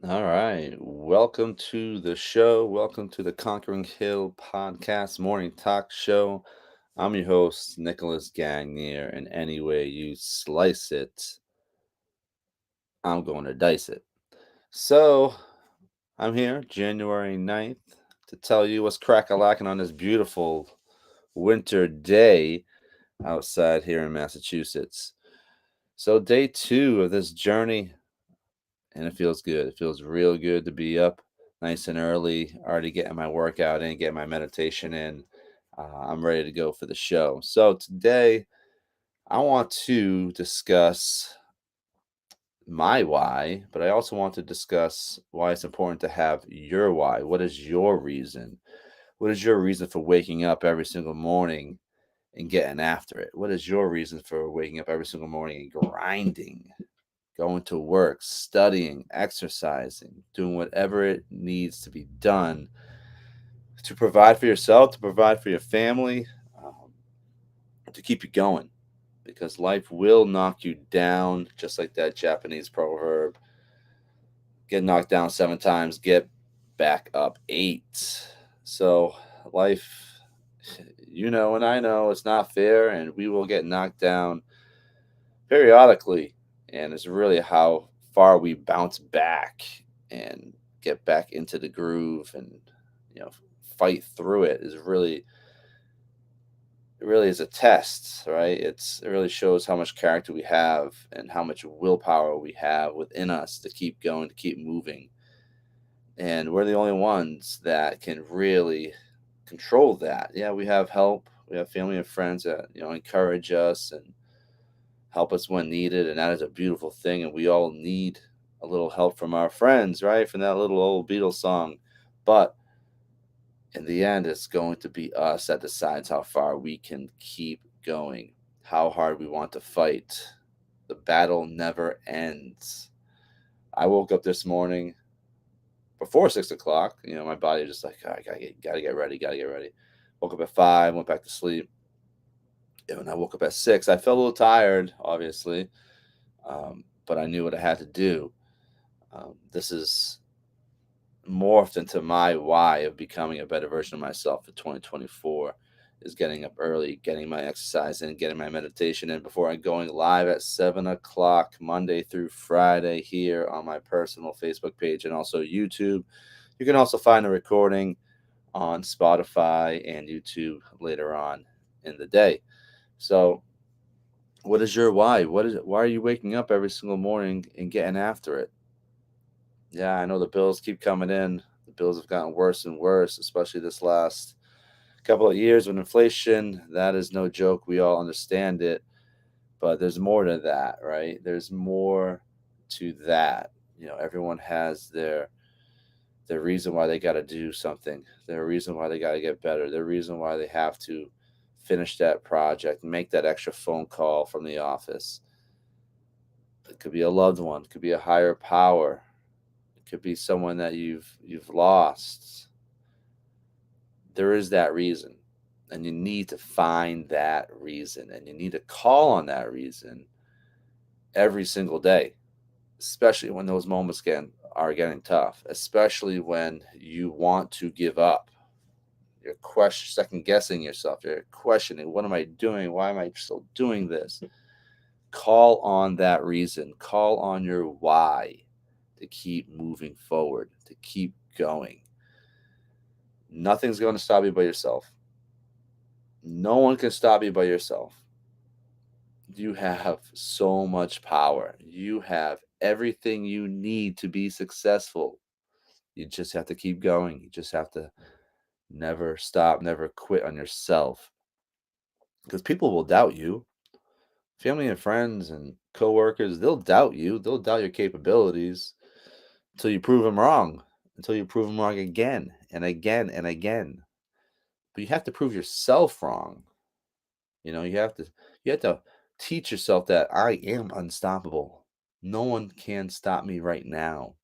All right. Welcome to the show. Welcome to the Conquering Hill Podcast Morning Talk Show. I'm your host, Nicholas Gagnier, and any way you slice it, I'm going to dice it. So, I'm here, January 9th, to tell you what's crack-a-lacking on this beautiful winter day outside here in Massachusetts. So, day two of this journey, and it feels good. It feels real good to be up nice and early, already getting my workout in, getting my meditation in. I'm ready to go for the show. So today, I want to discuss my why, but I also want to discuss why it's important to have your why. What is your reason? What is your reason for waking up every single morning and getting after it? What is your reason for waking up every single morning and grinding? Going to work, studying, exercising, doing whatever it needs to be done to provide for yourself, to provide for your family, um, to keep you going. Because life will knock you down, just like that Japanese proverb: get knocked down 7 times, get back up eight. So, life, you know, and I know it's not fair, and we will get knocked down periodically, and it's really how far we bounce back and get back into the groove and you know fight through it is really it really is a test, right? It really shows how much character we have and how much willpower we have within us to keep going, to keep moving. And we're the only ones that can really control that. Yeah, we have help, we have family and friends that encourage us and help us when needed, and that is a beautiful thing. And we all need a little help from our friends, right? From that little old Beatles song. But in the end, it's going to be us that decides how far we can keep going, how hard we want to fight. The battle never ends. I woke up this morning before 6 o'clock. My body just like, "Oh, I gotta get ready, gotta get ready." Woke up at 5, went back to sleep. And when I woke up at 6, I felt a little tired, obviously, but I knew what I had to do. This is morphed into my why of becoming a better version of myself for 2024 is getting up early, getting my exercise in, getting my meditation in before I'm going live at 7 o'clock Monday through Friday here on my personal Facebook page and also YouTube. You can also find a recording on Spotify and YouTube later on in the day. So, what is your why? Why are you waking up every single morning and getting after it? Yeah, I know the bills keep coming in. The bills have gotten worse and worse, especially this last couple of years with inflation. That is no joke. We all understand it, but there's more to that, right? There's more to that. Everyone has their reason why they got to do something. Their reason why they got to get better. Their reason why they have to finish that project, make that extra phone call from the office. It could be a loved one, it could be a higher power. It could be someone that you've lost. There is that reason, and you need to find that reason, and you need to call on that reason every single day, especially when those moments are getting tough, especially when you want to give up. You're second guessing yourself. You're questioning, what am I doing? Why am I still doing this? Call on that reason. Call on your why to keep moving forward, to keep going. Nothing's going to stop you but yourself. No one can stop you but yourself. You have so much power. You have everything you need to be successful. You just have to keep going. You just have to never stop, never quit on yourself. Because people will doubt you. Family and friends and coworkers, they'll doubt you. They'll doubt your capabilities until you prove them wrong. Until you prove them wrong again and again and again. But you have to prove yourself wrong. You have to teach yourself that I am unstoppable. No one can stop me right now.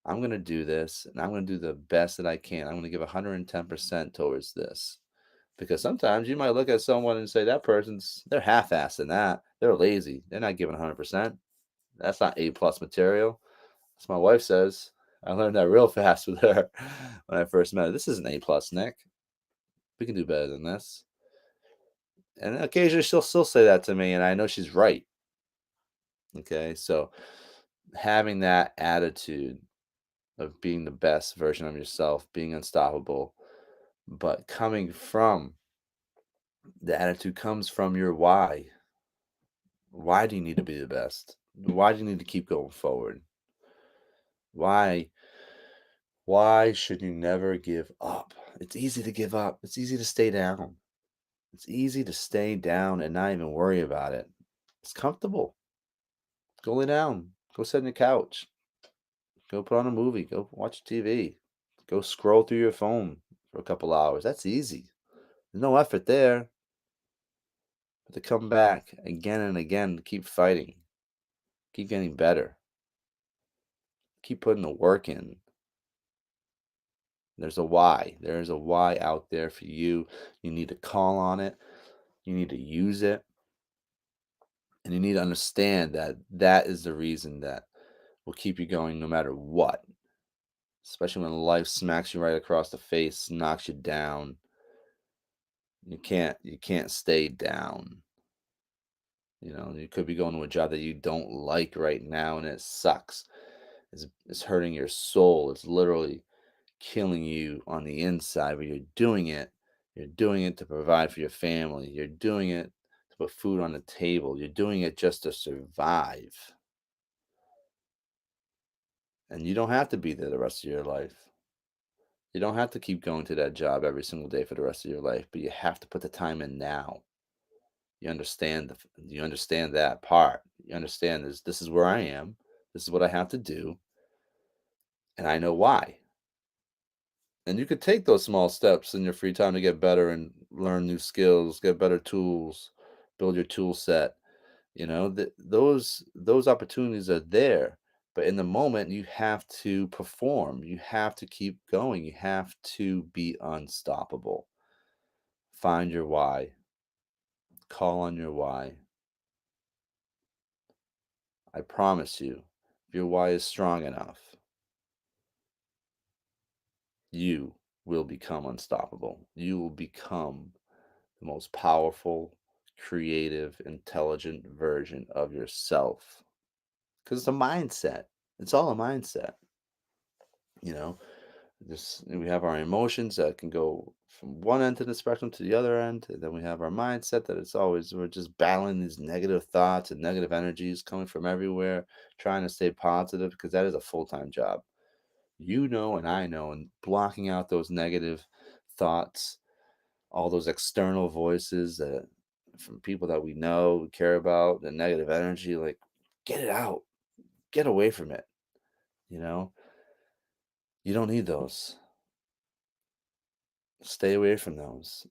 I'm going to do this and I'm going to do the best that I can. I'm going to give 110% towards this. Because sometimes you might look at someone and say, they're half-assed in that. They're lazy. They're not giving 100%. That's not A plus material. As my wife says, I learned that real fast with her when I first met her. This isn't A plus, Nick. We can do better than this. And occasionally she'll still say that to me, and I know she's right. Okay, so having that attitude of being the best version of yourself, being unstoppable, but coming from the attitude comes from your why. Why do you need to be the best? Why do you need to keep going forward? Why why should you never give up? It's easy to give up. It's easy to stay down. It's easy to stay down and not even worry about it. It's comfortable. Go lay down. Go sit on the couch. Go put on a movie. Go watch TV. Go scroll through your phone for a couple hours. That's easy. There's no effort there. But to come back again and again, to keep fighting, keep getting better, keep putting the work in. There's a why. There's a why out there for you. You need to call on it. You need to use it. And you need to understand that that is the reason that will keep you going no matter what. Especially when life smacks you right across the face, knocks you down. You can't stay down. You could be going to a job that you don't like right now and it sucks. It's hurting your soul. It's literally killing you on the inside, but you're doing it to provide for your family. You're doing it to put food on the table. You're doing it just to survive. And you don't have to be there the rest of your life. You don't have to keep going to that job every single day for the rest of your life, but you have to put the time in now. You understand that part. You understand this is where I am. This is what I have to do, and I know why. And you could take those small steps in your free time to get better and learn new skills, get better tools, build your tool set. Those opportunities are there, but in the moment you have to perform. You have to keep going. You have to be unstoppable. Find your why. Call on your why. I promise you, if your why is strong enough, you will become unstoppable. You will become the most powerful, creative, intelligent version of yourself. Because it's a mindset. It's all a mindset. You know, we have our emotions that can go from one end of the spectrum to the other end. And then we have our mindset that we're just battling these negative thoughts and negative energies coming from everywhere, trying to stay positive because that is a full time job. And I know, and blocking out those negative thoughts, all those external voices that from people that we know, we care about, the negative energy, like get it out, get away from it. You know, you don't need those. Stay away from those.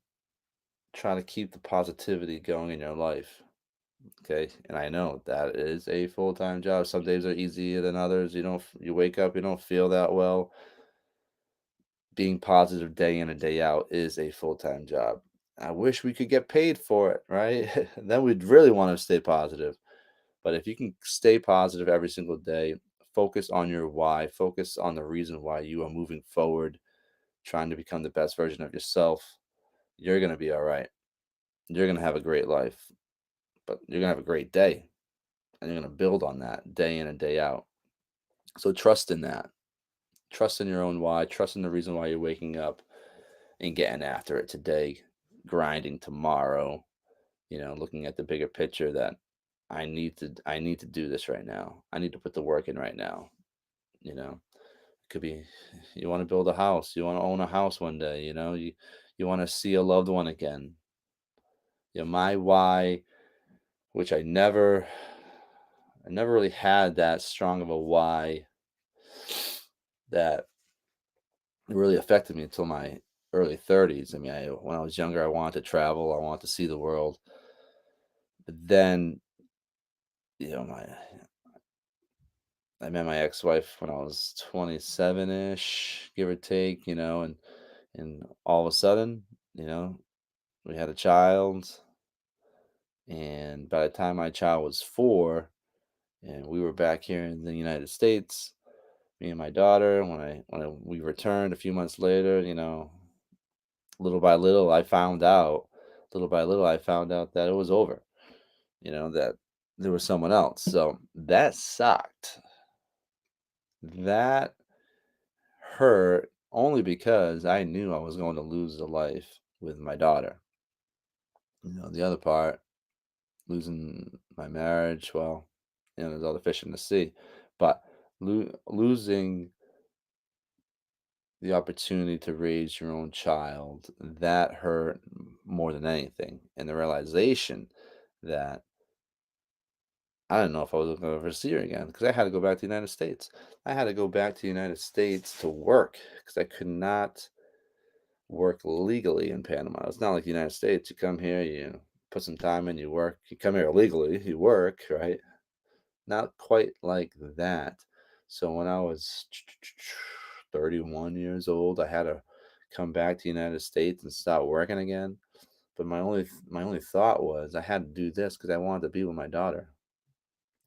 Try to keep the positivity going in your life. Okay. And I know that is a full time job. Some days are easier than others. You wake up, you don't feel that well. Being positive day in and day out is a full time job. I wish we could get paid for it, right? Then we'd really want to stay positive. But if you can stay positive every single day, focus on your why, focus on the reason why you are moving forward, trying to become the best version of yourself, you're going to be all right. You're going to have a great life, but you're going to have a great day and you're going to build on that day in and day out. So trust in that. Trust in your own why, trust in the reason why you're waking up and getting after it today, grinding tomorrow, looking at the bigger picture that I need to do this right now. I need to put the work in right now. It could be you want to build a house, you want to own a house one day, you want to see a loved one again. My why, which I never really had that strong of a why that really affected me until my early 30s. I mean, when I was younger, I wanted to travel, I wanted to see the world. But then, you know, my I met my ex-wife when I was 27-ish, give or take, and all of a sudden, you know, we had a child, and by the time my child was 4 and we were back here in the United States, me and my daughter, we returned a few months later, little by little I found out that it was over, that there was someone else. So that sucked. That hurt only because I knew I was going to lose the life with my daughter. The other part, losing my marriage, well, there's other fish in the sea, but losing the opportunity to raise your own child, that hurt more than anything. And the realization that I didn't know if I was going to ever see her again because I had to go back to the United States. I had to go back to the United States to work because I could not work legally in Panama. It's not like the United States. You come here, you put some time in, you work. You come here illegally, you work, right? Not quite like that. So when I was 31 years old, I had to come back to the United States and start working again. But my only thought was I had to do this because I wanted to be with my daughter.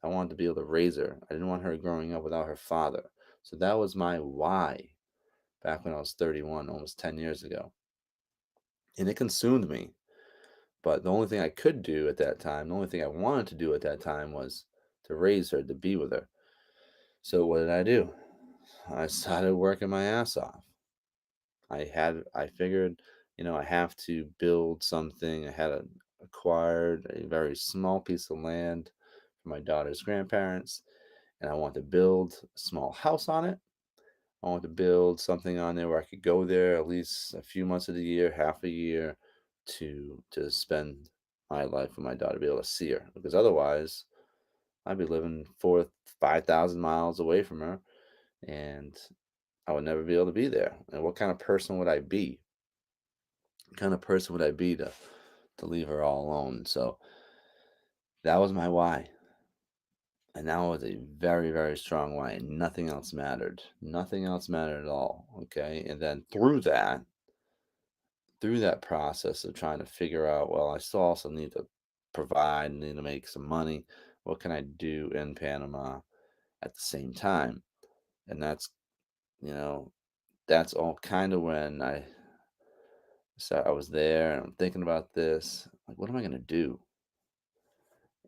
I wanted to be able to raise her. I didn't want her growing up without her father. So that was my why back when I was 31, almost 10 years ago. And it consumed me. But the only thing I could do at that time, the only thing I wanted to do at that time was to raise her, to be with her. So what did I do? I started working my ass off. I figured, I have to build something. Acquired a very small piece of land for my daughter's grandparents, and I want to build a small house on it. I want to build something on there where I could go there at least a few months of the year, half a year, to spend my life with my daughter, be able to see her. Because otherwise, I'd be living 5,000 miles away from her, and I would never be able to be there. And what kind of person would I be? What kind of person would I be to leave her all alone? So that was my why. And that was a very, very strong why. And nothing else mattered. Nothing else mattered at all. Okay. And then through that process of trying to figure out, well, I still also need to provide, need to make some money. What can I do in Panama at the same time? And you know, that's all kind of when I was there and I'm thinking about this. Like, what am I going to do?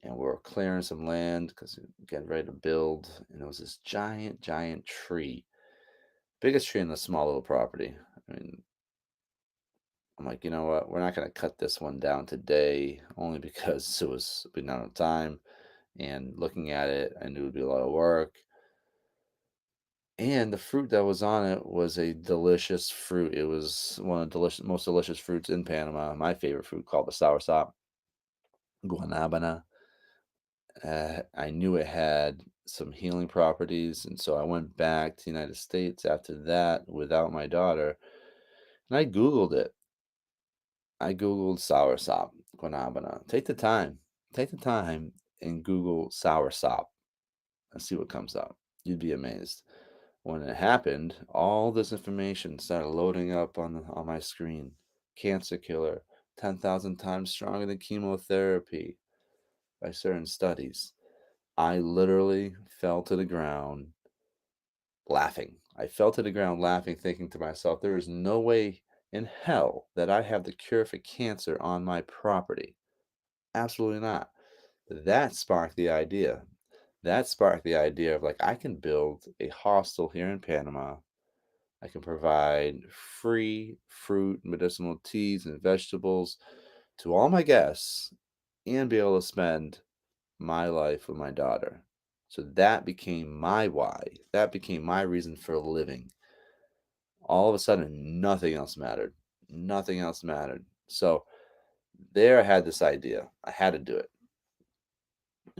And we were clearing some land because we're getting ready to build. And there was this giant, giant tree, biggest tree in the small little property. I mean, I'm like, you know what? We're not going to cut this one down today only because it was been out of time. And looking at it, I knew it would be a lot of work. And the fruit that was on it was a delicious fruit. It was one of the most delicious fruits in Panama. My favorite fruit, called the soursop, guanabana. I knew it had some healing properties, and so I went back to the United States after that without my daughter, and I Googled it. I Googled soursop, guanabana. Take the time, and Google soursop and see what comes up. You'd be amazed. When it happened, all this information started loading up on my screen. Cancer killer, 10,000 times stronger than chemotherapy by certain studies. I literally fell to the ground laughing. I fell to the ground laughing, thinking to myself, there is no way in hell that I have the cure for cancer on my property. Absolutely not. That sparked the idea. That sparked the idea of, like, I can build a hostel here in Panama. I can provide free fruit, medicinal teas, and vegetables to all my guests and be able to spend my life with my daughter. So that became my why. That became my reason for living. All of a sudden, nothing else mattered. Nothing else mattered. So there I had this idea. I had to do it.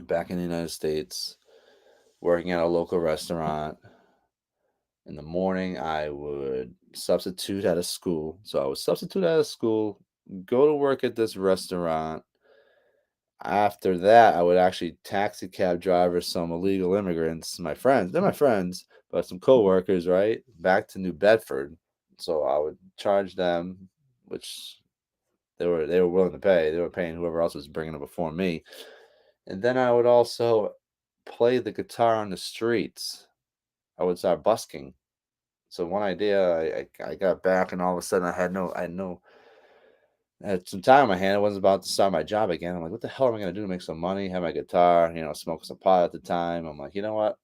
Back in the United States, working at a local restaurant. In the morning, I would substitute at a school. So I would substitute at a school, go to work at this restaurant. After that, I would actually taxi cab drivers, some illegal immigrants, my friends. They're my friends, but some coworkers, right, back to New Bedford. So I would charge them, which they were willing to pay. They were paying whoever else was bringing them before me, and then I would also play the guitar on the streets. I would start busking. So one idea, I got back, and all of a sudden I had some time on my hand. I wasn't about to start my job again. I'm like, what the hell am I gonna do to make some money? Have my guitar, smoking some pot at the time. I'm like, you know what?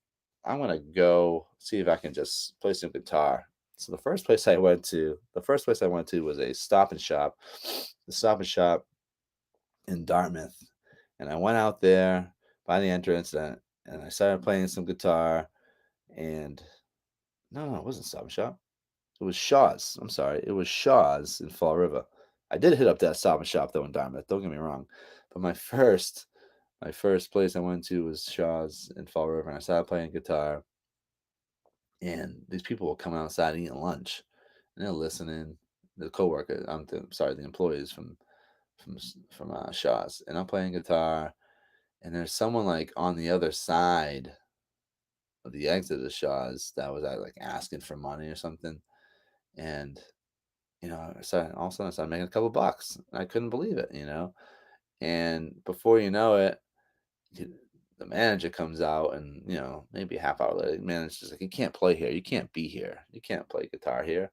I'm gonna go see if I can just play some guitar. So the first place I went to was a Stop and Shop, the Stop and Shop in Dartmouth, and I went out there by the entrance and I started playing some guitar. And no, it wasn't Stop and Shop. It was Shaw's. I'm sorry. It was Shaw's in Fall River. I did hit up that Stop and Shop though in Dartmouth. Don't get me wrong, but my first place I went to was Shaw's in Fall River, and I started playing guitar. And these people were coming outside eating lunch, and they're listening. The coworkers, sorry, the employees from Shaw's, and I'm playing guitar, and there's someone like on the other side of the exit of the Shaw's that was like asking for money or something, and so all of a sudden I started making a couple bucks. I couldn't believe it. And before you know it, y- the manager comes out, and maybe a half hour later, the manager's like, "You can't play here. You can't be here. You can't play guitar here."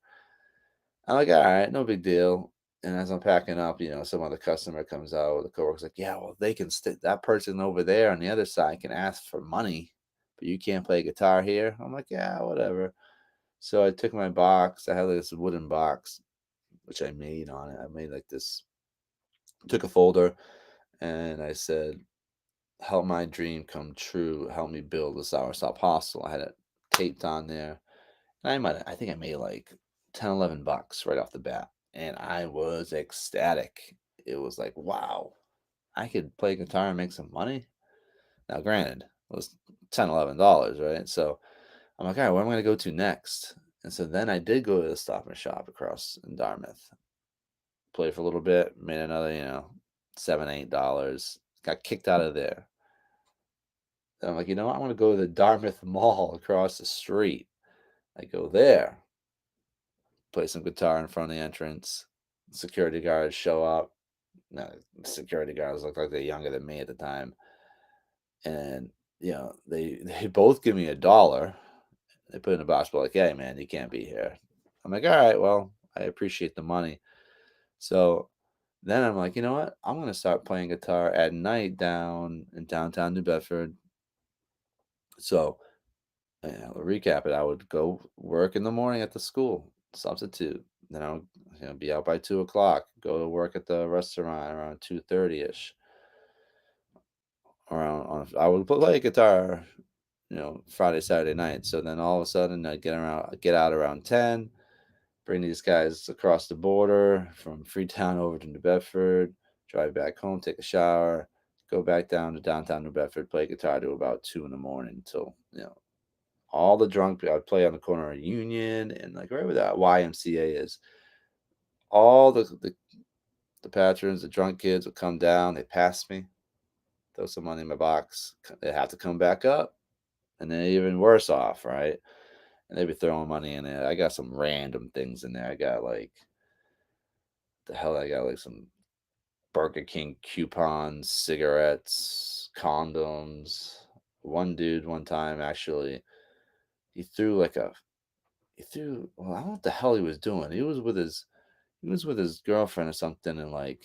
I'm like, "All right, no big deal." And as I'm packing up, some other customer comes out. The coworker's like, "Yeah, well, they can that person over there on the other side can ask for money, but you can't play guitar here." I'm like, "Yeah, whatever." So I took my box. I had like this wooden box which I made on it. I made like this, took a folder, and I said, "Help my dream come true. Help me build the Soursop Hostel." I had it taped on there. And I think I made like 10, $11 right off the bat. And I was ecstatic. It was like, wow, I could play guitar and make some money. Now, granted, it was $10, $11, right? So I'm like, all right, where am I going to go to next? And so then I did go to the Stop and Shop across in Dartmouth. Played for a little bit, made another, $7, $8. Got kicked out of there. Then I'm like, you know what? I want to go to the Dartmouth Mall across the street. I go there, play some guitar in front of the entrance. Security guards show up. No, security guards look like they're younger than me at the time, and they both give me $1. They put in a box, but like, hey man, you can't be here. I'm like, all right, well, I appreciate the money. So then I'm like, you know what? I'm gonna start playing guitar at night down in downtown New Bedford. So I'll recap it. I would go work in the morning at the school, substitute. Then I would be out by 2 o'clock. Go to work at the restaurant around 2:30 ish. I would play guitar, Friday, Saturday night. So then all of a sudden get out around 10. Bring these guys across the border from Freetown over to New Bedford, drive back home, take a shower, go back down to downtown New Bedford, play guitar to about 2 in the morning until, all the drunk I'd play on the corner of Union and like right where that YMCA is. All the patrons, the drunk kids would come down, they pass me, throw some money in my box. They have to come back up, and then even worse off, right? And they'd be throwing money in there. I got some random things in there. I got like the hell I got like some Burger King coupons, cigarettes, condoms. One dude one time actually he threw like a he threw well, I don't know what the hell he was doing. He was with his girlfriend or something, and like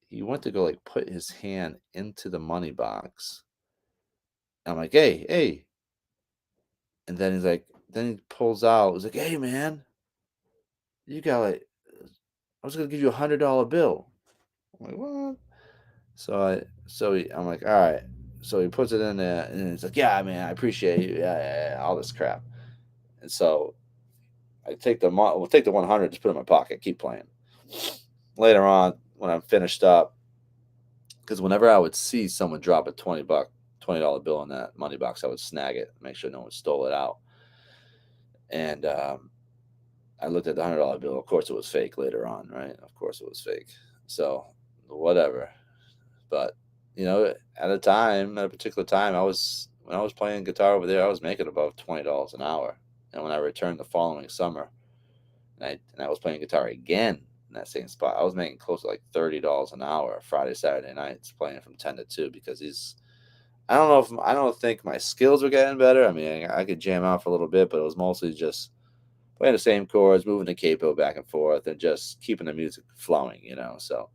he went to go like put his hand into the money box. I'm like, hey, hey. And then he pulls out, he's like, hey man, you got like I was gonna give you $100 bill. I'm like, what? I'm like, all right. So he puts it in there, and he's like, yeah, man, I appreciate you, yeah, yeah, yeah, all this crap. And so we'll take the 100, just put it in my pocket, keep playing. Later on, when I'm finished up, because whenever I would see someone drop a $20 bill in that money box, I would snag it, make sure no one stole it out. And I looked at the $100 bill. Of course, it was fake. Later on, right? Of course, it was fake. So whatever. But At a particular time, when I was playing guitar over there, I was making above $20 an hour. And when I returned the following summer, and I was playing guitar again in that same spot, I was making close to like $30 an hour Friday, Saturday nights, playing from 10 to 2 because these. I don't think my skills were getting better. I mean, I could jam out for a little bit, but it was mostly just playing the same chords, moving the capo back and forth, and just keeping the music flowing. So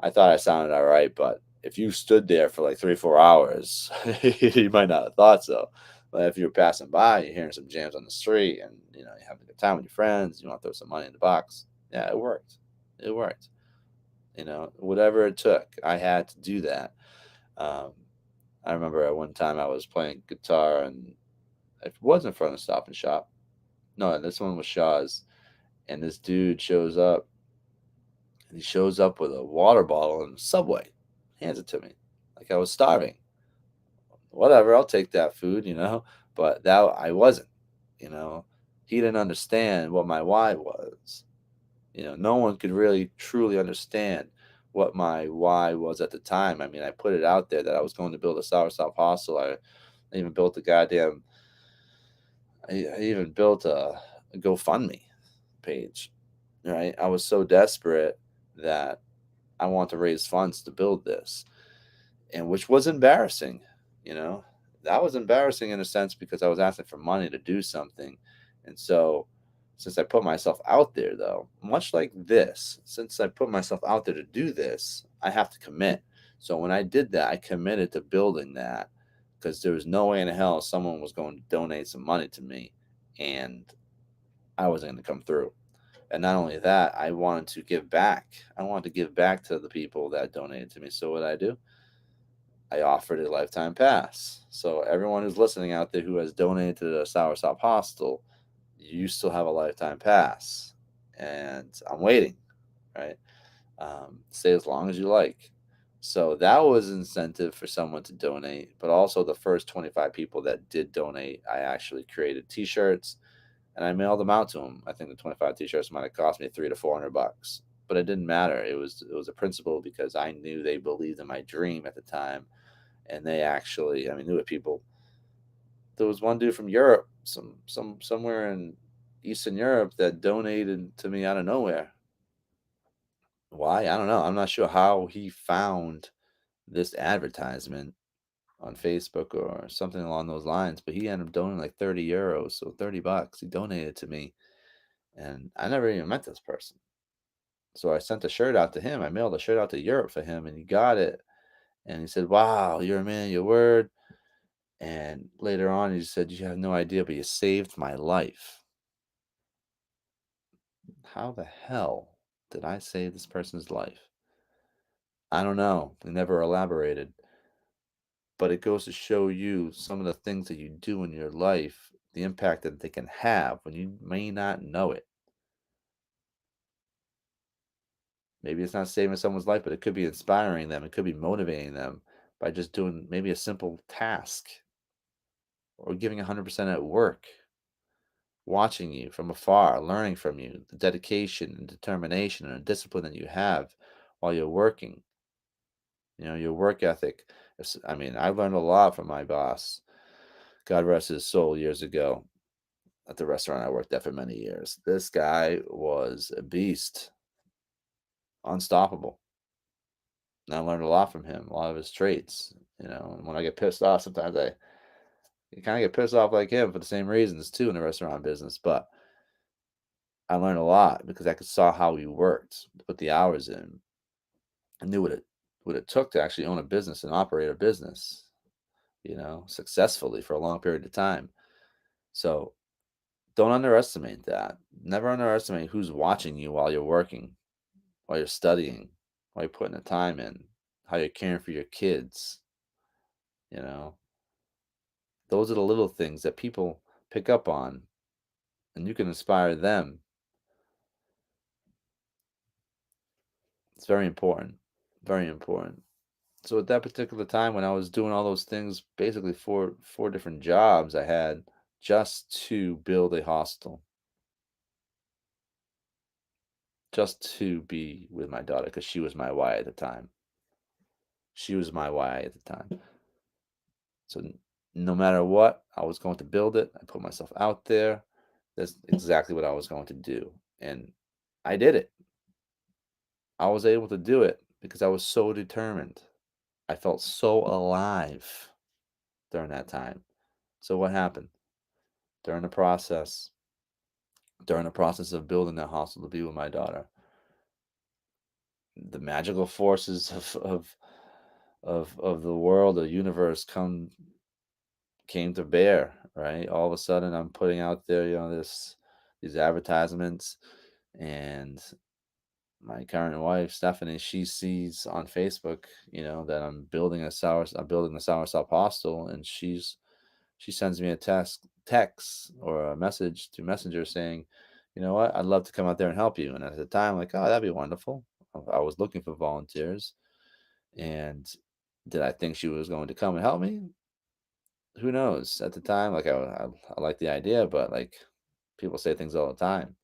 I thought I sounded all right, but if you stood there for like 3, 4 hours, you might not have thought so. But if you were passing by, you're hearing some jams on the street, and you're having a good time with your friends, you want to throw some money in the box. Yeah, it worked. It worked. Whatever it took, I had to do that. Um, I remember at one time I was playing guitar, and it wasn't in front of Stop and Shop. No, this one was Shaw's, and this dude shows up, and he shows up with a water bottle and a Subway, hands it to me, like I was starving. Whatever, I'll take that food. But that I wasn't. You know, he didn't understand what my why was. No one could really truly understand what my why was at the time. I mean, I put it out there that I was going to build a soursop hostel. I even built a goddamn. I even built a GoFundMe page. Right, I was so desperate that I want to raise funds to build this, and which was embarrassing. You know, that was embarrassing in a sense because I was asking for money to do something, and so since I put myself out there, though, much like this, since I put myself out there to do this, I have to commit. So when I did that, I committed to building that because there was no way in hell someone was going to donate some money to me, and I wasn't going to come through. And not only that, I wanted to give back. I wanted to give back to the people that donated to me. So what I do? I offered a lifetime pass. So everyone who's listening out there who has donated to the Soursop Hostel, you still have a lifetime pass. And I'm waiting, right? Stay as long as you like. So that was incentive for someone to donate, but also the first 25 people that did donate, I actually created T-shirts and I mailed them out to them. I think the 25 T-shirts might have cost me 300 to 400 bucks, but it didn't matter. It was a principle because I knew they believed in my dream at the time, and they actually, I mean, knew it. People. There was one dude from Europe, somewhere in Eastern Europe, that donated to me out of nowhere. Why? I don't know. I'm not sure how he found this advertisement on Facebook or something along those lines, but he ended up donating like 30 euros, so 30 bucks. He donated to me, and I never even met this person. So I sent a shirt out to him. I mailed a shirt out to Europe for him, and he got it. And he said, "Wow, you're a man of your word." And later on, he said, "You have no idea, but you saved my life." How the hell did I save this person's life? I don't know. They never elaborated, but it goes to show you some of the things that you do in your life, the impact that they can have when you may not know it. Maybe it's not saving someone's life, but it could be inspiring them. It could be motivating them by just doing maybe a simple task or giving 100% at work, watching you from afar, learning from you, the dedication and determination and discipline that you have while you're working, your work ethic. I mean, I learned a lot from my boss, God rest his soul, years ago at the restaurant I worked at for many years. This guy was a beast, unstoppable. And I learned a lot from him, a lot of his traits. And when I get pissed off, sometimes I kind of get pissed off like him for the same reasons too in the restaurant business. But I learned a lot because I could saw how he worked, put the hours in, and knew what it took to actually own a business and operate a business, successfully for a long period of time. So don't underestimate that. Never underestimate who's watching you while you're working, while you're studying, while you're putting the time in, how you're caring for your kids. You know, those are the little things that people pick up on, and you can inspire them. It's very important. Very important. So at that particular time when I was doing all those things, basically four different jobs I had just to build a hostel, just to be with my daughter because she was my why at the time. She was my why at the time. So no matter what, I was going to build it. I put myself out there. That's exactly what I was going to do. And I did it. I was able to do it because I was so determined. I felt so alive during that time. So what happened? During the process, during the process of building that hostel to be with my daughter, the magical forces of the world, the universe came to bear, right? All of a sudden I'm putting out there, these advertisements, and my current wife, Stephanie, she sees on Facebook, that I'm building the Sour Sop Hostel, and she sends me a text or a message through Messenger saying, you know what, I'd love to come out there and help you. And at the time, like, oh, that'd be wonderful. I was looking for volunteers, and did I think she was going to come and help me? Who knows? At the time, like, I like the idea, but like, people say things all the time.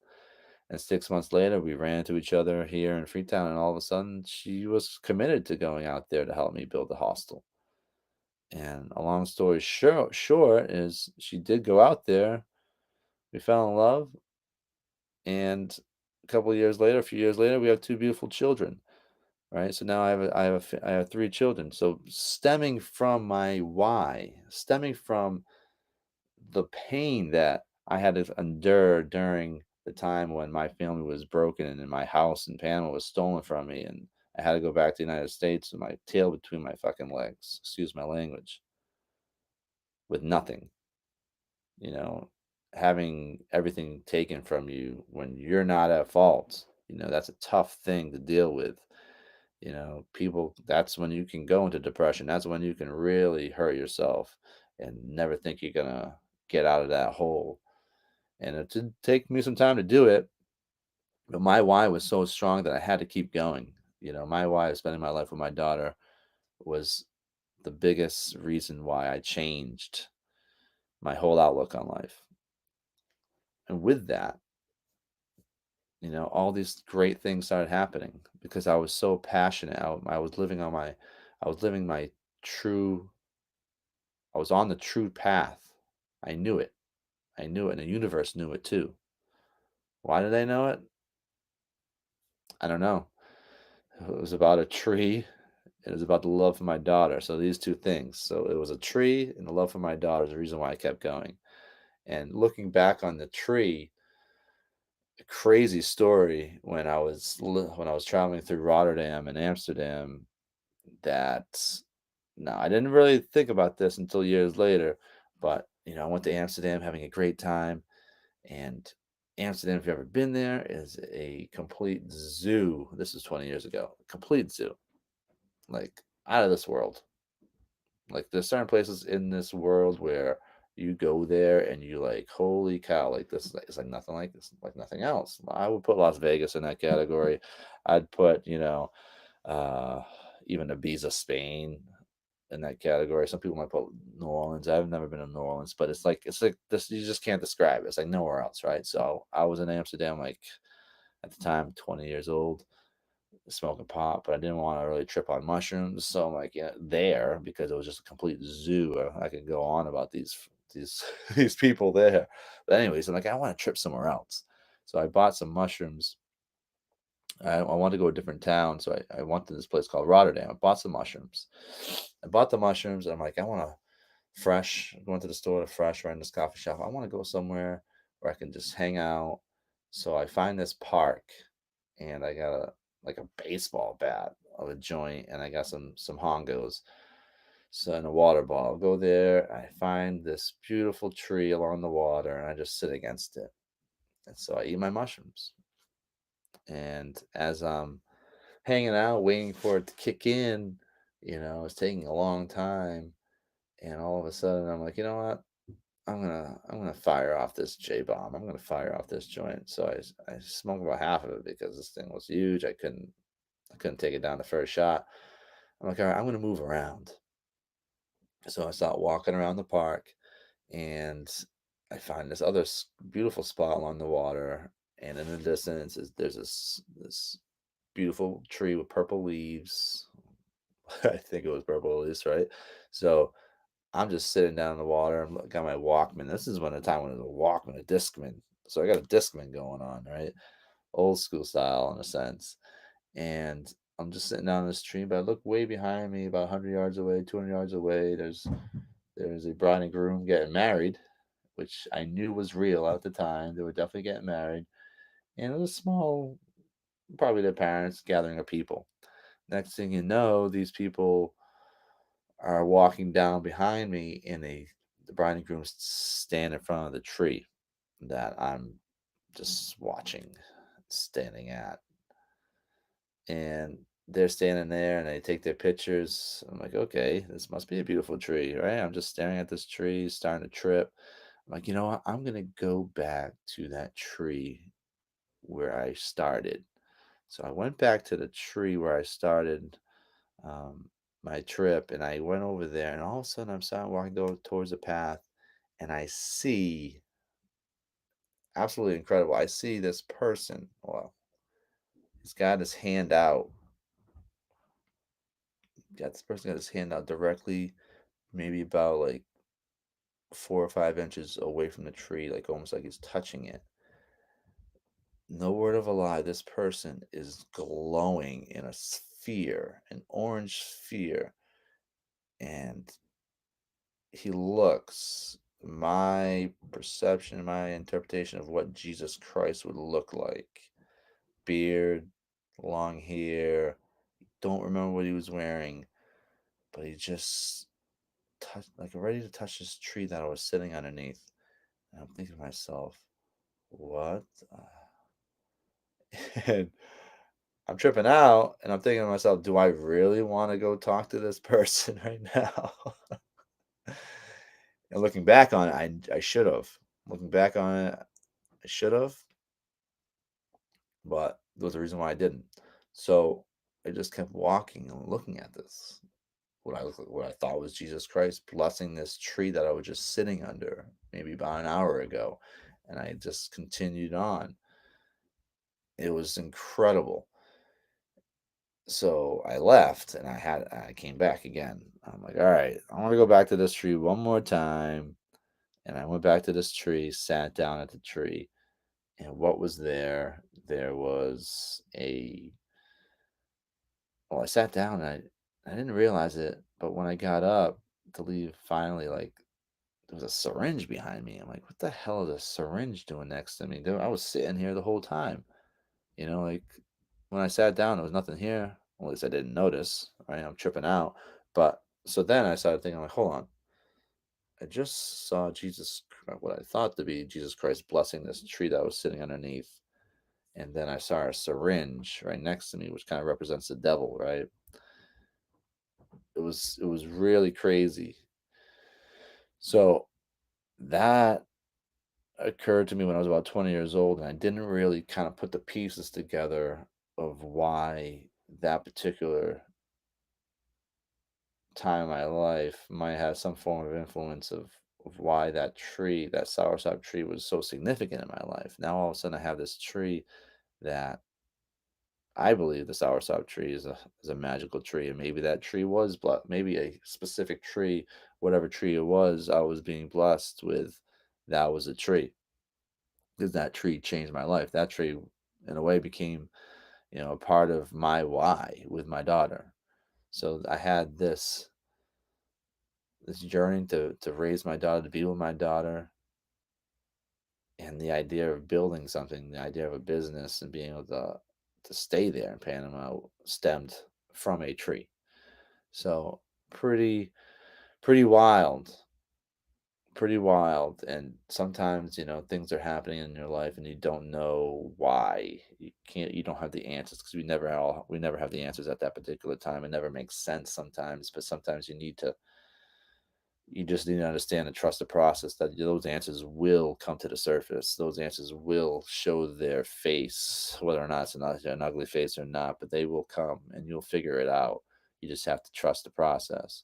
And 6 months later, we ran into each other here in Freetown, and all of a sudden, she was committed to going out there to help me build the hostel. And a long story short is she did go out there. We fell in love, and a few years later, we have two beautiful children. Right. So now I have three children. So stemming from the pain that I had to endure during the time when my family was broken and my house in Panama was stolen from me, and I had to go back to the United States with my tail between my fucking legs, excuse my language, with nothing, you know, having everything taken from you when you're not at fault. That's a tough thing to deal with. People, that's when you can go into depression. That's when you can really hurt yourself and never think you're gonna get out of that hole. And it did take me some time to do it, but my why was so strong that I had to keep going. My why of spending my life with my daughter was the biggest reason why I changed my whole outlook on life. And with that, all these great things started happening because I was so passionate. I was living my true, I was on the true path. I knew it. I knew it, and the universe knew it too. Why did I know it? I don't know. It was about a tree. It was about the love for my daughter. So these two things. So it was a tree and the love for my daughter is the reason why I kept going. And looking back on the tree, a crazy story when I was traveling through Rotterdam and Amsterdam. That No, I didn't really think about this until years later. But I went to Amsterdam having a great time. And Amsterdam, if you've ever been there, is a complete zoo. This is 20 years ago. Complete zoo. Like, out of this world. Like, there's certain places in this world where you go there and you like, holy cow, like this is like, it's like nothing like this, like nothing else. I would put Las Vegas in that category. I'd put, uh even Ibiza, Spain in that category. Some people might put New Orleans. I've never been to New Orleans, but it's like this, you just can't describe it. It's like nowhere else, right? So I was in Amsterdam, like, at the time, 20 years old, smoking pot, but I didn't want to really trip on mushrooms. So I'm like, yeah, there, because it was just a complete zoo. I could go on about these these people there. But anyways, I'm like, I want to trip somewhere else. So I bought some mushrooms. I wanted to go to a different town, so I went to this place called Rotterdam. I bought some mushrooms. I bought the mushrooms, and I'm like, I want to fresh. I went to the store to fresh right in this coffee shop. I want to go somewhere where I can just hang out. So I find this park, and I got a baseball bat of a joint, and I got some hongos. So in a water bottle, go there. I find this beautiful tree along the water, and I just sit against it. And so I eat my mushrooms. And as I'm hanging out, waiting for it to kick in, it's taking a long time. And all of a sudden, I'm like, you know what? I'm gonna fire off this J bomb. I'm gonna fire off this joint. So I smoked about half of it because this thing was huge. I couldn't take it down the first shot. I'm like, all right, I'm gonna move around. So I start walking around the park, and I find this other beautiful spot along the water. And in the distance there's this beautiful tree with purple leaves, I think it was purple at least, right? So I'm just sitting down in the water. Got my Walkman. This is when the time when it was a Walkman, a Discman. So I got a Discman going on, right? Old school style in a sense. And I'm just sitting down in this tree, but I look way behind me, about 100 yards away, 200 yards away. There's a bride and groom getting married, which I knew was real at the time. They were definitely getting married. And it was small, probably their parents gathering of people. Next thing you know, these people are walking down behind me, and the bride and groom stand in front of the tree that I'm just watching, standing at. And they're standing there and they take their pictures. I'm like, okay, this must be a beautiful tree, right? I'm just staring at this tree, starting to trip. I'm like, you know what? I'm gonna go back to that tree where I started. So I went back to the tree where I started my trip, and I went over there, and all of a sudden I'm starting walking towards the path, and I see absolutely incredible. I see this person. Well, he's got his hand out. Got this person got his hand out directly, maybe about like 4 or 5 inches away from the tree, like almost like he's touching it. No word of a lie, this person is glowing in a sphere, an orange sphere, and he looks, my perception, my interpretation of what Jesus Christ would look like. Beard, long hair, don't remember what he was wearing, but he just touched, like ready to touch this tree that I was sitting underneath. And I'm thinking to myself, what? And I'm tripping out, and I'm thinking to myself, do I really want to go talk to this person right now? And looking back on it, I should have. Looking back on it, I should have, but there was a reason why I didn't. So I just kept walking and looking at this. What I thought was Jesus Christ blessing this tree that I was just sitting under maybe about an hour ago. And I just continued on. It was incredible. So I left and I came back again. I'm like, all right, I want to go back to this tree one more time. And I went back to this tree, sat down at the tree, and what was there? There was a well, I sat down and I didn't realize it, but when I got up to leave finally, like there was a syringe behind me. I'm like, what the hell is a syringe doing next to me? I was sitting here the whole time. Like when I sat down, there was nothing here. Well, at least I didn't notice, right? I'm tripping out. But so then I started thinking, like, hold on. I just saw what I thought to be Jesus Christ blessing this tree that I was sitting underneath. And then I saw a syringe right next to me, which kind of represents the devil, right? It was really crazy. So that occurred to me when I was about 20 years old, and I didn't really kind of put the pieces together of why that particular time in my life might have some form of influence of why that tree, that soursop tree, was so significant in my life. Now all of a sudden I have this tree that I believe the soursop tree is a magical tree, and maybe that tree was maybe a specific tree, whatever tree it was, I was being blessed with. That was a tree because that tree changed my life. That tree, in a way, became a part of my why with my daughter. So I had this journey to raise my daughter, to be with my daughter, and the idea of building something, the idea of a business, and being able to stay there in Panama stemmed from a tree. So pretty wild, pretty wild. And sometimes things are happening in your life and you don't know why. You don't have the answers because we never have the answers at that particular time. It never makes sense sometimes, but sometimes you just need to understand and trust the process, that those answers will come to the surface. Those answers will show their face, whether or not it's an ugly face or not, but they will come and you'll figure it out. You just have to trust the process.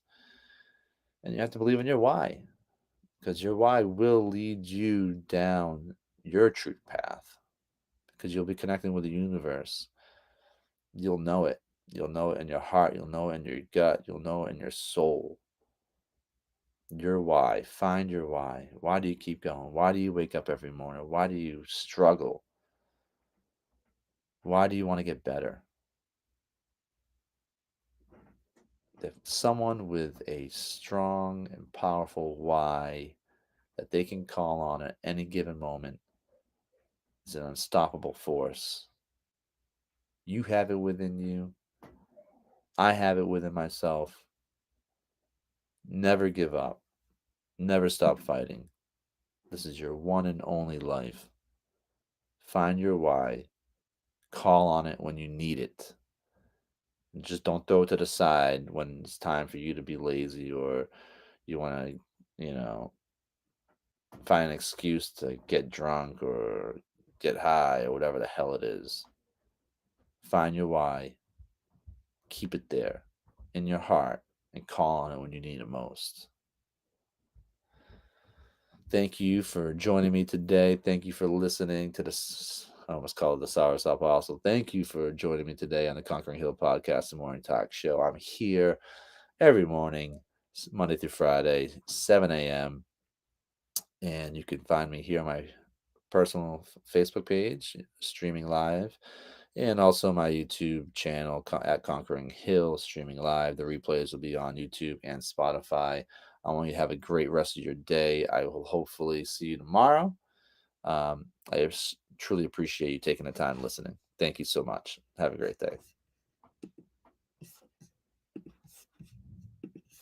And you have to believe in your why, because your why will lead you down your truth path, because you'll be connecting with the universe. You'll know it. You'll know it in your heart. You'll know it in your gut. You'll know it in your soul. Your why. Find your why. Why do you keep going? Why do you wake up every morning? Why do you struggle? Why do you want to get better? If someone with a strong and powerful why that they can call on at any given moment is an unstoppable force. You have it within you. I have it within myself. Never give up. Never stop fighting. This is your one and only life. Find your why. Call on it when you need it. Just don't throw it to the side when it's time for you to be lazy or you want to, you know, find an excuse to get drunk or get high or whatever the hell it is. Find your why. Keep it there in your heart and call on it when you need it most. Thank you for joining me today. Thank you for listening to this. I almost called it the Sour Stop Also. Thank you for joining me today on the Conquering Hill Podcast and Morning Talk Show. I'm here every morning, Monday through Friday, 7 a.m. And you can find me here on my personal Facebook page, streaming live, and also my YouTube channel at Conquering Hill, streaming live. The replays will be on YouTube and Spotify. I want you to have a great rest of your day. I will hopefully see you tomorrow. I truly appreciate you taking the time listening. Thank you so much. Have a great day.